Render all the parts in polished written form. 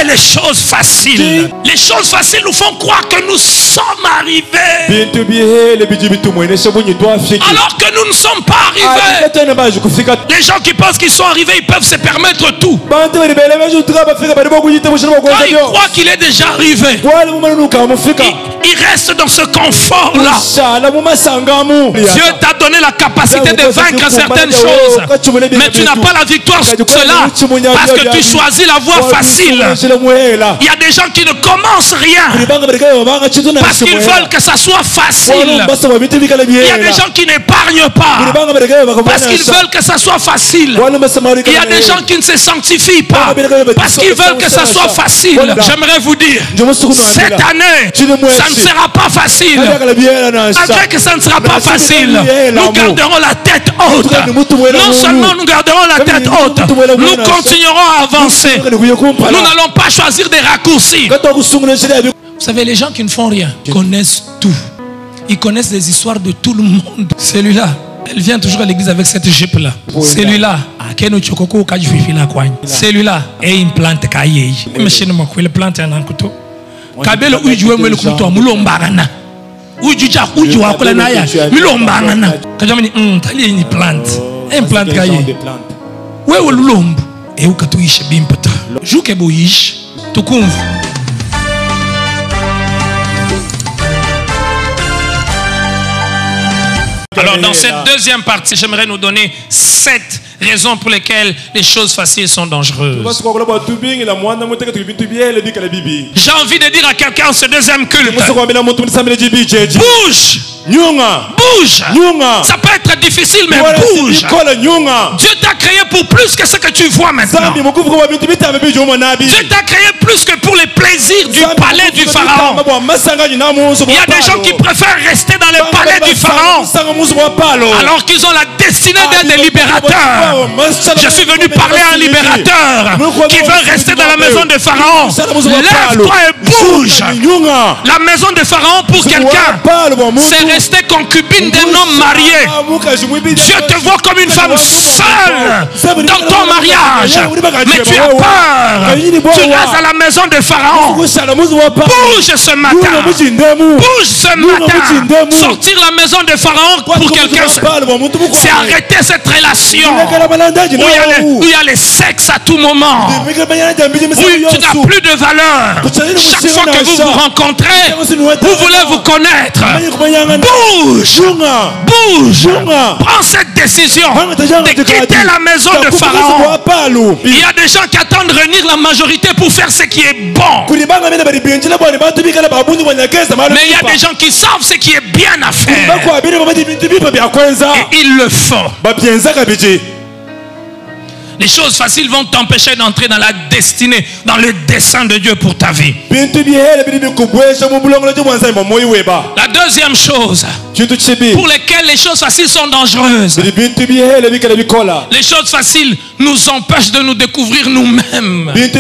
les choses faciles. Les choses faciles nous font croire que nous sommes arrivés. Alors que nous ne sommes pas arrivés. Les gens qui pensent qu'ils sont arrivés, ils peuvent se permettre tout. Quand ils croient qu'il est déjà arrivé, il reste dans ce confort-là. Dieu t'a donné la capacité de vaincre certaines choses, mais tu n'as pas la victoire sur cela parce que tu choisis la voie facile. Il y a des gens qui ne commencent rien parce qu'ils veulent que ça soit facile. Il y a des gens qui n'épargnent pas parce qu'ils veulent que ça soit facile. Il y a des gens qui ne se sanctifient pas parce qu'ils veulent que ça soit facile. J'aimerais vous dire, cette année, ça ne sera pas facile. Malgré que ça ne sera pas facile, nous garderons la tête haute. Non seulement nous garderons la tête haute, nous continuerons à avancer. Nous n'allons pas choisir des raccourcis. Vous savez, les gens qui ne font rien connaissent tout. Ils connaissent les histoires de tout le monde. Celui-là, elle vient toujours à l'église avec cette jupe-là. Celui-là, celui-là, et une plante caillée. Il plante un couteau. Kabelo ujue mwele kutoa mulombangana. Ujuja ujua kula naya mulombangana. Kajamani tali ni plant. Un plant kaye. Wewe lulombu e ukatuisha bimpata. Juke boyish tukumvu. Alors dans cette deuxième partie, j'aimerais nous donner 7 raisons pour lesquelles les choses faciles sont dangereuses. J'ai envie de dire à quelqu'un ce deuxième culte, bouge! Bouge! Ça peut être difficile, mais bouge! Dieu t'a créé pour plus que ce que tu vois maintenant. Dieu t'a créé plus que pour les plaisirs du palais du Pharaon. Il y a des gens qui préfèrent rester dans le palais du Pharaon alors qu'ils ont la destinée d'être des libérateurs. Je suis venu parler à un libérateur qui veut rester dans la maison de Pharaon. Lève-toi et bouge. La maison de Pharaon pour quelqu'un, c'est rester concubine d'un homme marié. Dieu te voit comme une femme seule dans ton mariage, mais tu as peur. Tu restes à la maison de Pharaon. Bouge ce matin. Bouge ce matin. Sortir la maison de Pharaon pour quelqu'un, c'est arrêter cette relation où il y a les sexes à tout moment, où tu n'as plus de valeur. Chaque fois que vous vous rencontrez, vous voulez vous connaître. Bouge, bouge, prends cette décision de quitter la maison de Pharaon. Il y a des gens qui attendent de réunir la majorité pour faire ce qui est bon, mais il y a des gens qui savent ce qui est bien à faire et ils le font. Les choses faciles vont t'empêcher d'entrer dans la destinée, dans le dessein de Dieu pour ta vie. La deuxième chose pour lesquelles les choses faciles sont dangereuses, les choses faciles nous empêchent de nous découvrir nous-mêmes et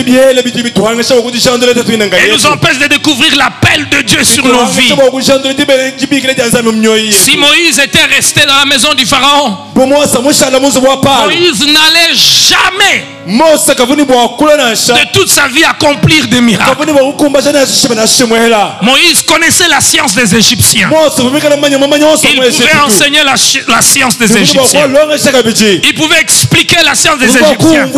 nous empêchent de découvrir l'appel de Dieu sur nos vies. Si Moïse était resté dans la maison du Pharaon, Moïse n'allait jamais de toute sa vie accomplir des miracles. Moïse connaissait la science des Égyptiens. Il pouvait enseigner la science des Égyptiens. Il pouvait expliquer la science des Égyptiens.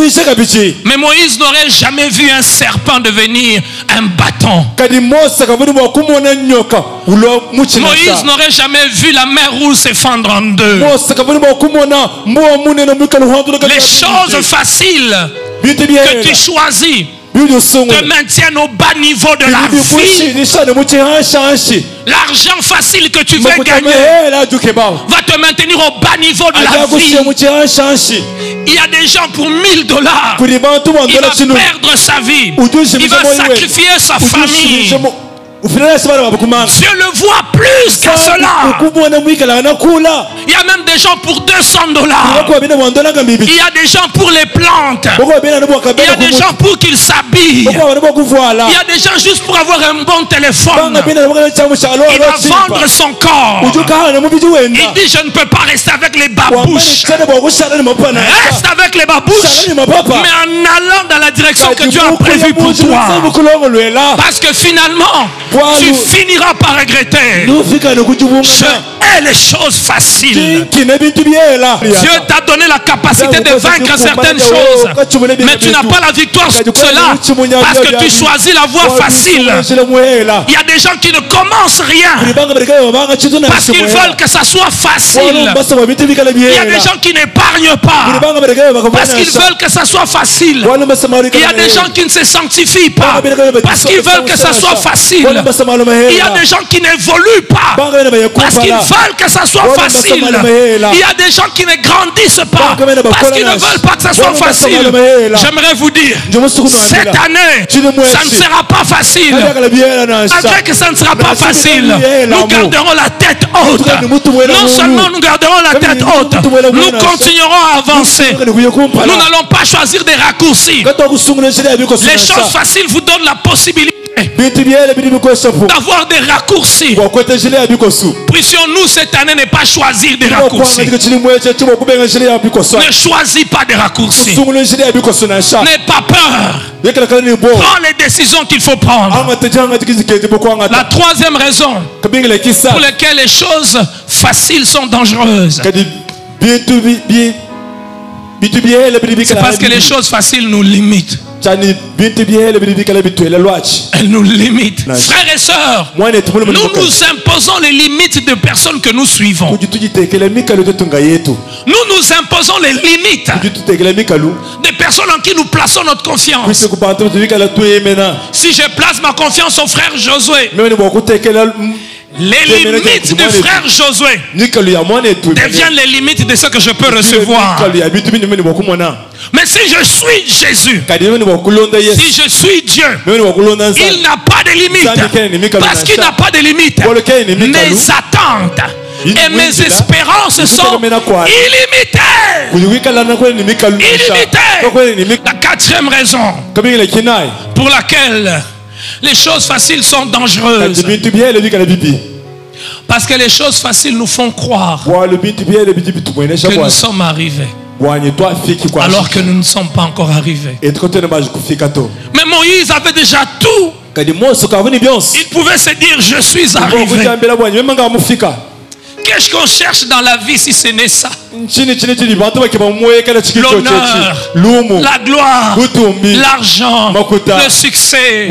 Mais Moïse n'aurait jamais vu un serpent devenir un bâton. Moïse n'aurait jamais vu la mer rouge se fendre en deux. Les choses faciles que tu choisis te maintiennent au bas niveau de la vie. L'argent facile que tu veux gagner va te maintenir au bas niveau de la vie. Il y a des gens pour $1000, il va perdre sa vie, il va sacrifier sa famille. Dieu le voit plus qu'à cela. Il y a même des gens pour $200. Il y a des gens pour les plantes. Il y a des gens pour qu'ils s'habillent. Il y a des gens juste pour avoir un bon téléphone. Il va vendre son corps. Il dit je ne peux pas rester avec les babouches. Reste avec les babouches, mais en allant dans la direction que Dieu a prévue pour toi. Parce que finalement, tu finiras par regretter. Je hais les choses faciles. Dieu t'a donné la capacité de vaincre certaines choses, mais tu n'as pas la victoire sur cela parce que tu choisis la voie facile. Il y a des gens qui ne commencent rien parce qu'ils veulent que ça soit facile. Il y a des gens qui n'épargnent pas parce qu'ils veulent que ça soit facile. Il y a des gens qui ne se sanctifient pas parce qu'ils veulent que ça soit facile. Il y a des gens qui n'évoluent pas parce qu'ils veulent que ça soit facile. Il y a des gens qui ne grandissent pas parce qu'ils ne veulent pas que ça soit facile. J'aimerais vous dire, cette année, ça ne sera pas facile. Avec que ça ne sera pas facile, nous garderons la tête haute. Non seulement nous garderons la tête haute, nous continuerons à avancer. Nous n'allons pas choisir des raccourcis. Les choses faciles vous donnent la possibilité d'avoir des raccourcis. Puissions-nous cette année ne pas choisir des raccourcis. Ne choisis pas des raccourcis. N'aie pas peur. Prends les décisions qu'il faut prendre. La troisième raison pour laquelle les choses faciles sont dangereuses, c'est parce que les choses faciles nous limitent. Elles nous limitent. Frères et sœurs, nous nous imposons les limites de personnes que nous suivons. Nous nous imposons les limites des personnes en qui nous plaçons notre confiance. Si je place ma confiance au frère Josué, les limites du frère Josué deviennent les limites de ce que je peux recevoir. Mais si je suis Jésus, si je suis Dieu, il n'a pas de limite. Parce qu'il n'a pas de limite, mes attentes et mes espérances sont illimitées. Illimitées. La quatrième raison pour laquelle les choses faciles sont dangereuses, parce que les choses faciles nous font croire que nous sommes arrivés alors que nous ne sommes pas encore arrivés. Mais Moïse avait déjà tout. Il pouvait se dire je suis arrivé. Qu'est-ce qu'on cherche dans la vie si ce n'est ça? L'honneur, la gloire, l'argent, le succès.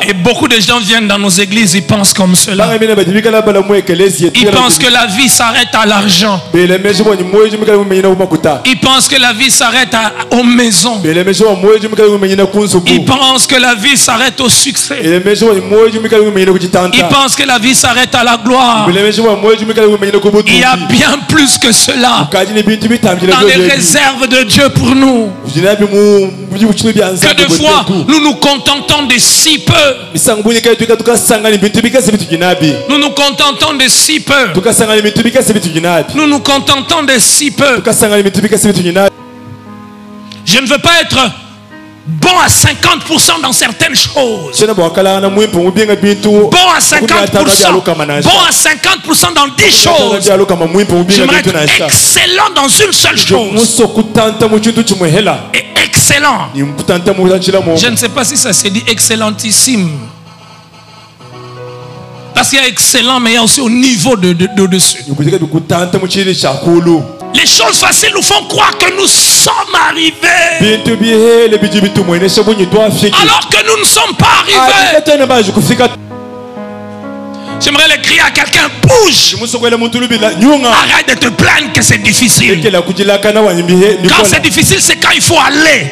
Et beaucoup de gens viennent dans nos églises, ils pensent comme cela. Ils pensent que la vie s'arrête à l'argent. Ils pensent que la vie s'arrête aux maisons. Ils pensent que la vie s'arrête au succès. Ils pensent que la vie s'arrête à la gloire. Il y a bien plus que cela dans les réserves de Dieu pour nous. Que de fois nous nous contentons de si peu. Nous nous contentons de si peu. Nous nous contentons de si peu. Je ne veux pas être bon à 50% dans certaines choses. Bon à 50%. Bon à 50% dans 10 choses. J'aimerais être excellent dans une seule chose. Et excellent. Je ne sais pas si ça se dit excellentissime. Parce qu'il y a excellent, mais il y a aussi au niveau de dessus. Les choses faciles nous font croire que nous sommes arrivés alors que nous ne sommes pas arrivés. J'aimerais le crier à quelqu'un, bouge. Arrête de te plaindre que c'est difficile. Quand c'est difficile, c'est quand il faut aller.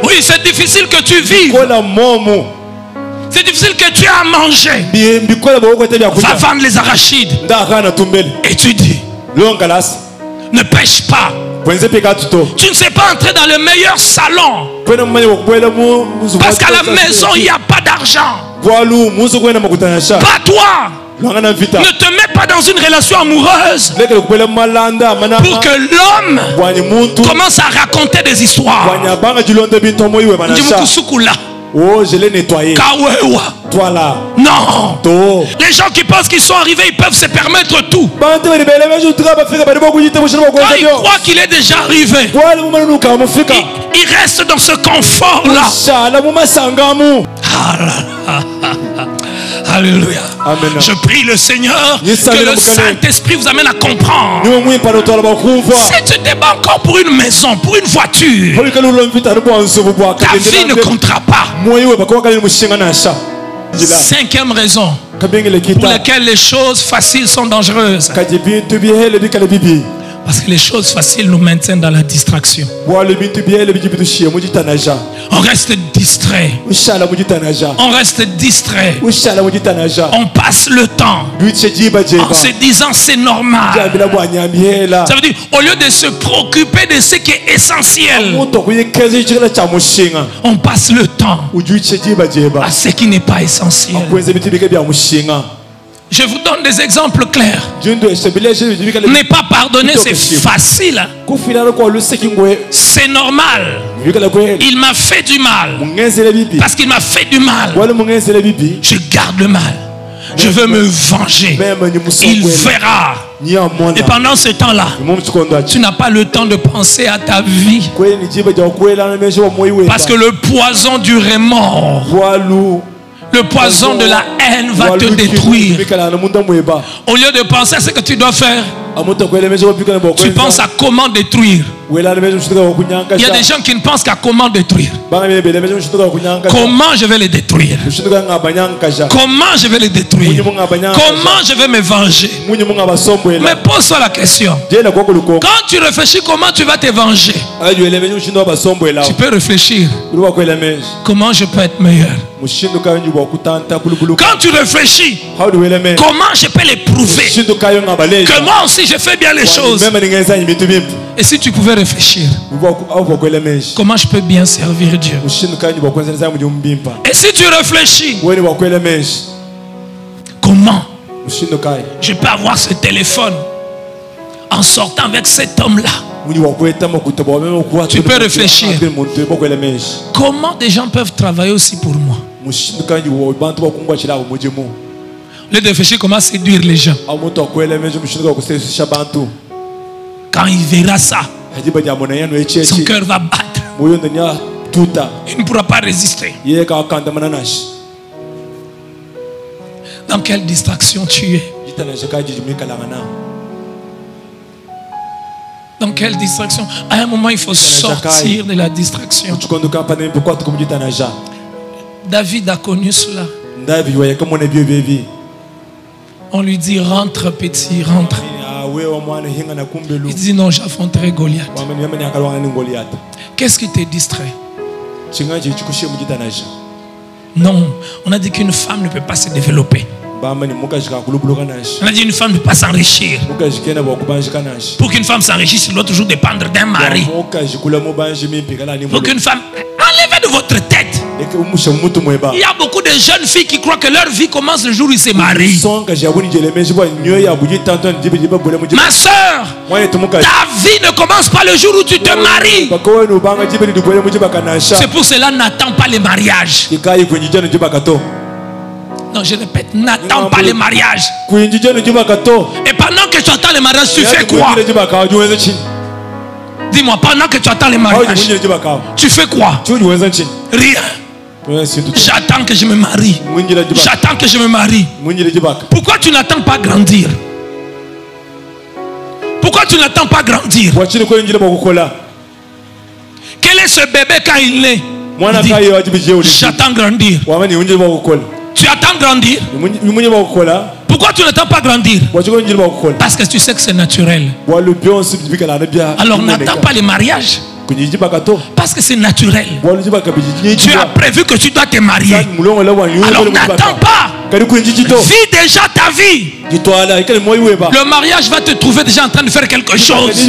Oui, c'est difficile que tu vives. C'est difficile que tu aies à manger. Va vendre les arachides. Étudie. ne pêche pas. Tu ne sais pas entrer dans le meilleur salon. Parce qu'à la maison, il n'y a pas d'argent. Pas toi. Ne te mets pas dans une relation amoureuse pour que l'homme commence à raconter des histoires. Oh, je l'ai nettoyé. Toi là. Non. Les gens qui pensent qu'ils sont arrivés, ils peuvent se permettre tout. Quand ils croient qu'il est déjà arrivé, il reste dans ce confort-là. Alléluia. Amen. Je prie le Seigneur que le Saint-Esprit vous amène à comprendre. Si tu te bats encore pour une maison, pour une voiture, ta vie ne comptera pas. Cinquième raison pour laquelle les choses faciles sont dangereuses. Parce que les choses faciles nous maintiennent dans la distraction. On reste distrait. On reste distrait. On passe le temps en se disant c'est normal. Ça veut dire au lieu de se préoccuper de ce qui est essentiel, on passe le temps à ce qui n'est pas essentiel. Je vous donne des exemples clairs. Ne pas pardonner, c'est facile. C'est normal. Il m'a fait du mal. Parce qu'il m'a fait du mal, je garde le mal. Je veux me venger. Il verra. Et pendant ce temps-là, tu n'as pas le temps de penser à ta vie. Parce que le poison du remords, le poison de la haine va te détruire. Au lieu de penser à ce que tu dois faire, tu penses à comment détruire. Il y a des gens qui ne pensent qu'à comment détruire. Comment je vais les détruire? Comment je vais les détruire? Comment je vais me venger? Mais pose-toi la question. Quand tu réfléchis comment tu vas te venger, tu peux réfléchir. Comment je peux être meilleur? Quand tu réfléchis, comment je peux l'éprouver? Que moi aussi je fais bien les choses. Et si tu pouvais réfléchir, comment je peux bien servir Dieu? Et si tu réfléchis, comment je peux avoir ce téléphone en sortant avec cet homme-là? Tu peux réfléchir. Comment des gens peuvent travailler aussi pour moi? Au lieu de réfléchir comment séduire les gens. Quand il verra ça, son cœur va battre. Il ne pourra pas résister. Dans quelle distraction tu es? Dans quelle distraction? À un moment, il faut sortir de la distraction. David a connu cela. On lui dit rentre petit, rentre. Il dit non, j'affronterai Goliath. Qu'est-ce qui te distrait? Non, on a dit qu'une femme ne peut pas se développer. On a dit qu'une femme ne peut pas s'enrichir. Pour qu'une femme s'enrichisse, elle doit toujours dépendre d'un mari. Pour qu'une femme... Enlevez de votre tête. Il y a beaucoup de jeunes filles qui croient que leur vie commence le jour où ils se marient. Ma soeur, ta vie ne commence pas le jour où tu te maries. C'est pour cela, n'attends pas les mariages. Non, je répète, n'attends pas les mariages. Et pendant que tu attends les mariages, tu fais quoi? Dis-moi, pendant que tu attends les mariages, tu fais quoi? Rien. J'attends que je me marie. J'attends que je me marie. Pourquoi tu n'attends pas grandir? Pourquoi tu n'attends pas grandir? Quel est ce bébé quand il naît? J'attends grandir. Tu attends grandir? Pourquoi tu n'attends pas grandir? Parce que tu sais que c'est naturel. Alors n'attends pas les mariages. Parce que c'est naturel. Tu as prévu que tu dois te marier. Alors n'attends pas. Vis déjà ta vie. Le mariage va te trouver déjà en train de faire quelque chose.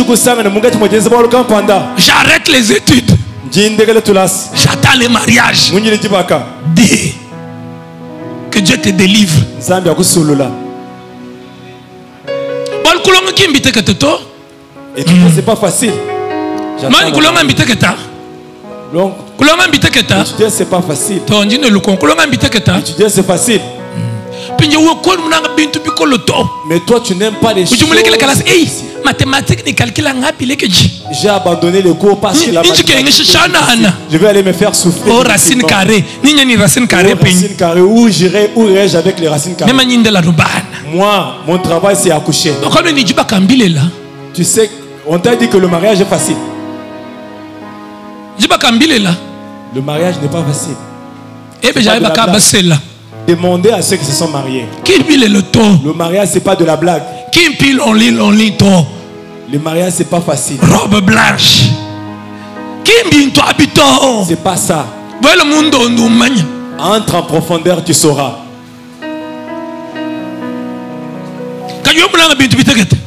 J'arrête les études. J'attends le mariage. Dis que Dieu te délivre. C'est pas facile. Étudier, c'est pas facile. Étudier, c'est facile. Mais toi, tu n'aimes pas les choses. J'ai abandonné le cours parce que la je vais aller me faire souffrir. Oh, racine carrée. Racine carrée. Où irai-je avec les racines carrées? Moi, mon travail, c'est accoucher. Tu sais, on t'a dit que le mariage est facile. Le mariage n'est pas facile. Demandez à ceux qui se sont mariés. Le mariage, c'est pas de la blague. Le mariage, c'est pas facile. Robe blanche. C'est pas ça. Entre en profondeur, tu sauras.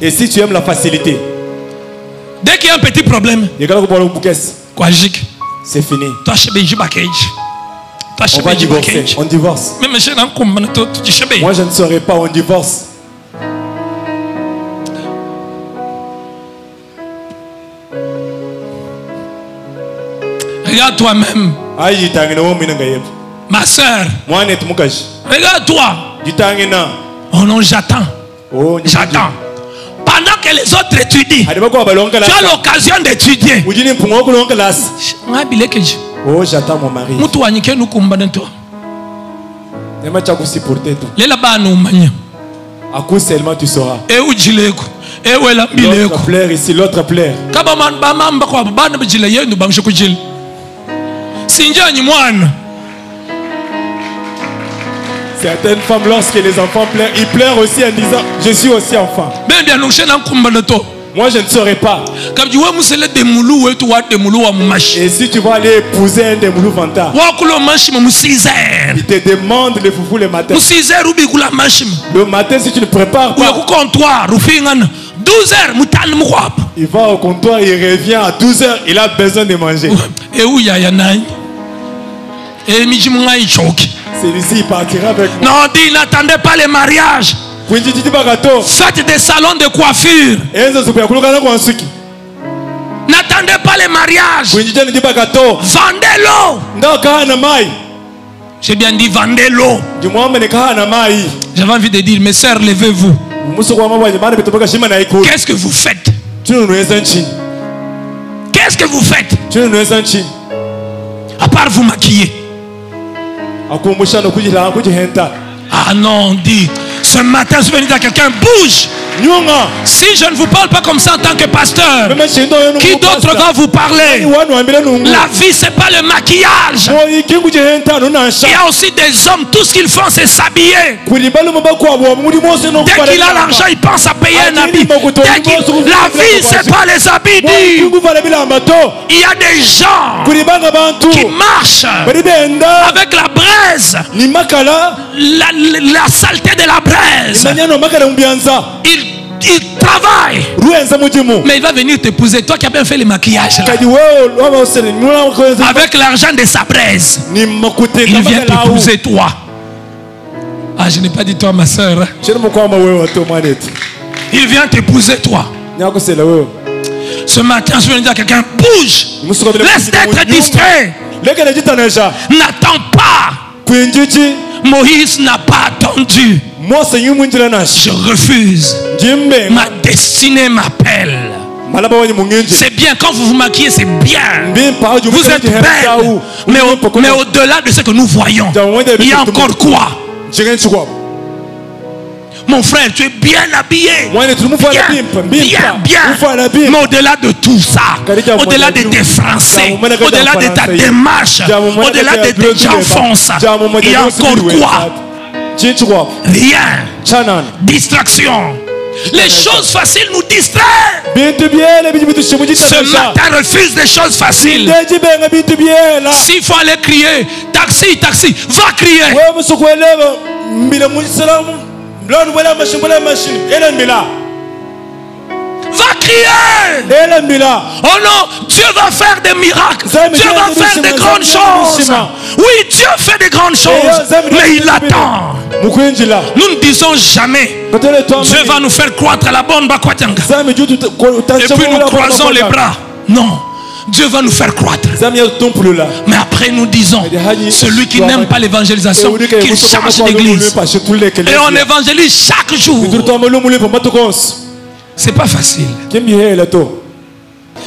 Et si tu aimes la facilité, dès qu'il y a un petit problème, c'est fini. On va divorcer. On divorce. Moi, je ne saurais pas. On divorce. Regarde toi-même. Ma soeur. Regarde-toi. Oh non, j'attends. J'attends. Pendant que les autres étudient, tu as l'occasion d'étudier. Oh, j'attends mon mari. À coup seulement tu sauras. L'autre pleure ici, l'autre pleure. Certaines femmes, lorsque les enfants pleurent, ils pleurent aussi en disant je suis aussi enfant. Moi je ne saurais pas. Et si tu vas aller épouser un démoulou vantard, il te demande le foufou le matin. Le matin, si tu ne prépares pas, il va au comptoir, il revient à 12h, il a besoin de manger. Celui-ci il partira avec moi. Non, dis, n'attendez pas les mariages. Faites des salons de coiffure. N'attendez pas les mariages. Vendez l'eau. J'ai bien dit vendez l'eau. J'avais envie de dire, mes sœurs, levez-vous. Qu'est-ce que vous faites? Qu'est-ce que vous faites? À part vous maquiller. Ah non, dis. Ce matin, je vais dire à quelqu'un, bouge. Si je ne vous parle pas comme ça en tant que pasteur, qui d'autre va vous parler? La vie, c'est pas le maquillage. Il y a aussi des hommes, tout ce qu'ils font, c'est s'habiller. Dès qu'il a l'argent, il pense à payer un habit. La vie, c'est pas les habits. Il y a des gens qui marchent avec la braise, la saleté de la braise. Il travaille, mais il va venir t'épouser. Toi qui as bien fait le maquillage là, avec l'argent de sa braise, il vient t'épouser toi. Ah, je n'ai pas dit toi ma soeur. Il vient t'épouser toi. Ce matin, je vais dire à quelqu'un, bouge. Laisse d'être distrait. N'attends pas. Moïse n'a pas attendu. Je refuse. Ma destinée m'appelle. C'est bien quand vous vous maquillez, c'est bien. Vous êtes belle. Mais au-delà de ce que nous voyons, il y a encore quoi? Mon frère, tu es bien habillé. Bien. Mais au-delà de tout ça, au-delà de tes français, au-delà de ta démarche, au-delà de tes enfances, il y a encore quoi? Rien. Distraction. Les choses faciles nous distraient. Ce matin, refuse les choses faciles. S'il faut aller crier, taxi, va crier. Va crier. Oh non, Dieu va faire des miracles. Dieu va faire des grandes choses. Oui, Dieu fait des grandes choses. Mais il attend. Nous ne disons jamais Dieu va nous faire croître à la bonne Bakwatianga. Et puis nous croisons les bras. Non. Dieu va nous faire croître. Mais après nous disons, celui qui n'aime pas l'évangélisation, qu'il change d'église. Et on évangélise chaque jour. C'est pas facile.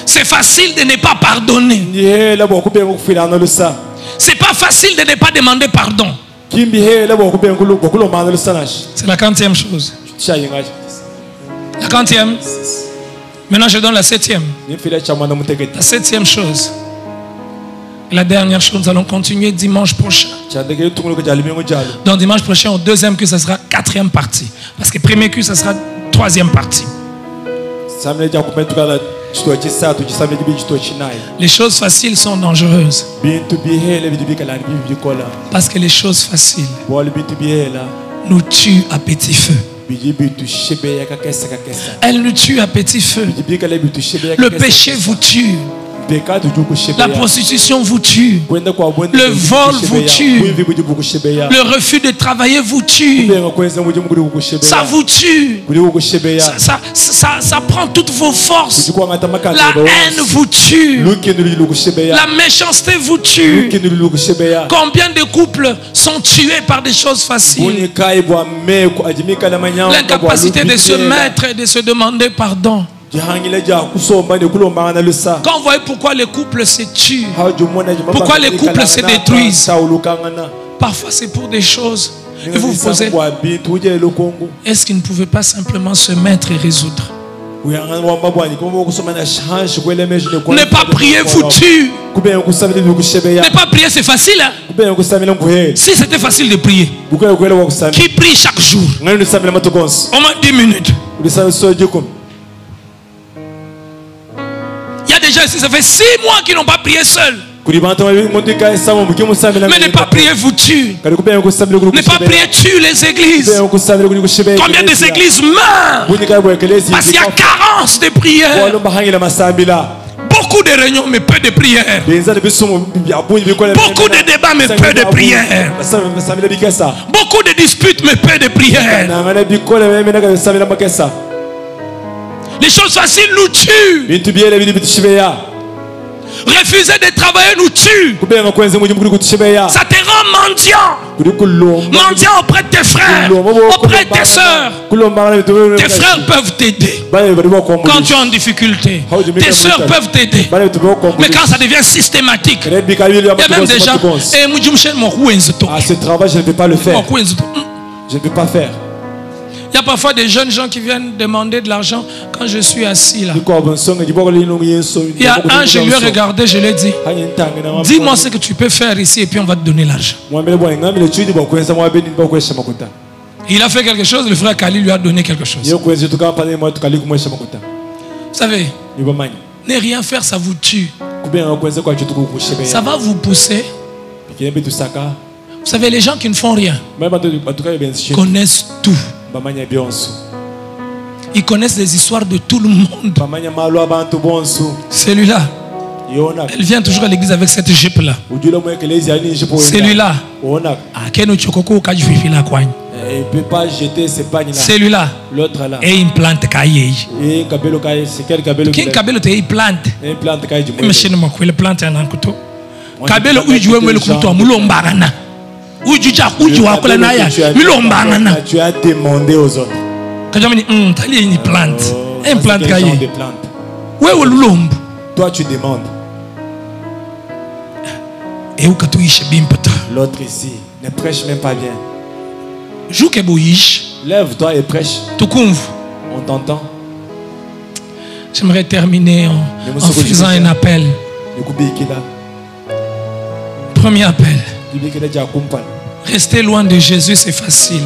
C'est facile de ne pas pardonner. C'est pas facile de ne pas demander pardon. C'est la 40e chose. La 40e. Maintenant je donne la 7e. La 7e chose. Et la dernière chose, nous allons continuer dimanche prochain. Donc dimanche prochain, au deuxième culte, ça sera 4e partie. Parce que premier culte, ça sera 3e partie. Les choses faciles sont dangereuses. Parce que les choses faciles nous tuent à petit feu. Elle nous tue à petit feu. Le péché vous tue. La prostitution vous tue. Le vol vous tue. Le refus de travailler vous tue. Ça vous tue. Ça prend toutes vos forces. La haine vous tue. La méchanceté vous tue. Combien de couples sont tués par des choses faciles? L'incapacité de se mettre et de se demander pardon. Quand vous voyez pourquoi les couples se tuent, pourquoi les couples se détruisent, parfois c'est pour des choses. Et vous vous posez, est-ce qu'ils ne pouvaient pas simplement se mettre et résoudre? Ne pas prier vous tue. Ne pas prier c'est facile, hein? Si c'était facile de prier, qui prie chaque jour au moins 10 minutes? Il y a des gens ici, ça fait 6 mois qu'ils n'ont pas prié seuls. Mais ne pas prier vous tue. Ne pas prier tue les églises. Combien des églises meurent parce qu'il y a carence de prière. Beaucoup de réunions mais peu de prières. Beaucoup de débats mais peu de prières. Beaucoup de disputes mais peu de prières. Les choses faciles nous tuent. Refuser de travailler nous tue. Ça te rend mendiant. Mendiant auprès de tes frères, auprès de tes soeurs. Tes frères peuvent t'aider quand tu es en difficulté. Tes soeurs peuvent t'aider. Mais quand ça devient systématique, il y a même des gens. À ce travail, je ne peux pas le faire. Je ne peux pas faire. Il y a parfois des jeunes gens qui viennent demander de l'argent quand je suis assis là. Il y a un, je lui ai regardé, je lui ai dit, dis-moi ce que tu peux faire ici et puis on va te donner l'argent. Il a fait quelque chose, le frère Kali lui a donné quelque chose. Vous savez, ne rien faire, ça vous tue. Ça va vous pousser. Vous savez, les gens qui ne font rien connaissent tout. Ils connaissent les histoires de tout le monde. Celui-là, elle vient toujours à l'église avec cette jupe-là. Celui-là, celui-là, et il plante caillé. Qui kabelo te il plante. Machine moi il plante un couteau. Kabelo où jouer le couteau mulombagana. Tu as demandé aux autres. Une plante. Une plante caillé. Toi tu demandes. L'autre ici ne prêche même pas bien. Lève-toi et prêche. On t'entend. J'aimerais terminer en faisant un appel. Premier appel. Rester loin de Jésus, c'est facile.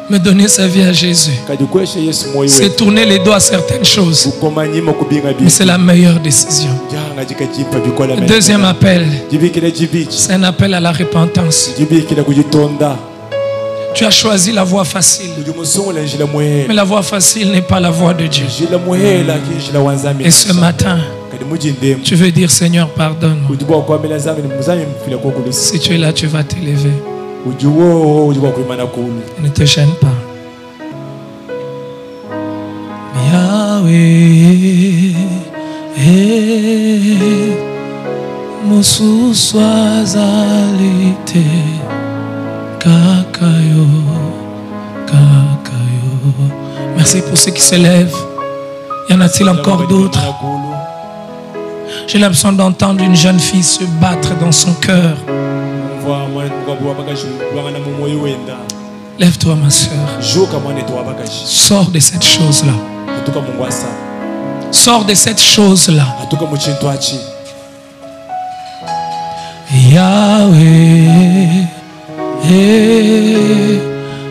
Mais donner sa vie à Jésus, c'est tourner les doigts à certaines choses. Mais c'est la meilleure décision. Deuxième appel, c'est un appel à la repentance. Tu as choisi la voie facile, mais la voie facile n'est pas la voie de Dieu. Et ce matin, tu veux dire Seigneur, pardonne-moi. Si tu es là, tu vas t'élever. Ne te gêne pas. Yahweh, Mosuswazalite, Kakayo, Kakayo. Merci pour ceux qui s'élèvent. Y en a-t-il encore d'autres? J'ai l'impression d'entendre une jeune fille se battre dans son cœur. Lève-toi, ma soeur. Sors de cette chose-là. Sors de cette chose-là. Yahweh,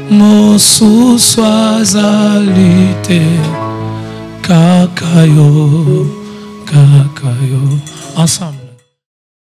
Mosuswazalite, Kakayo, Kakayo. Ensemble.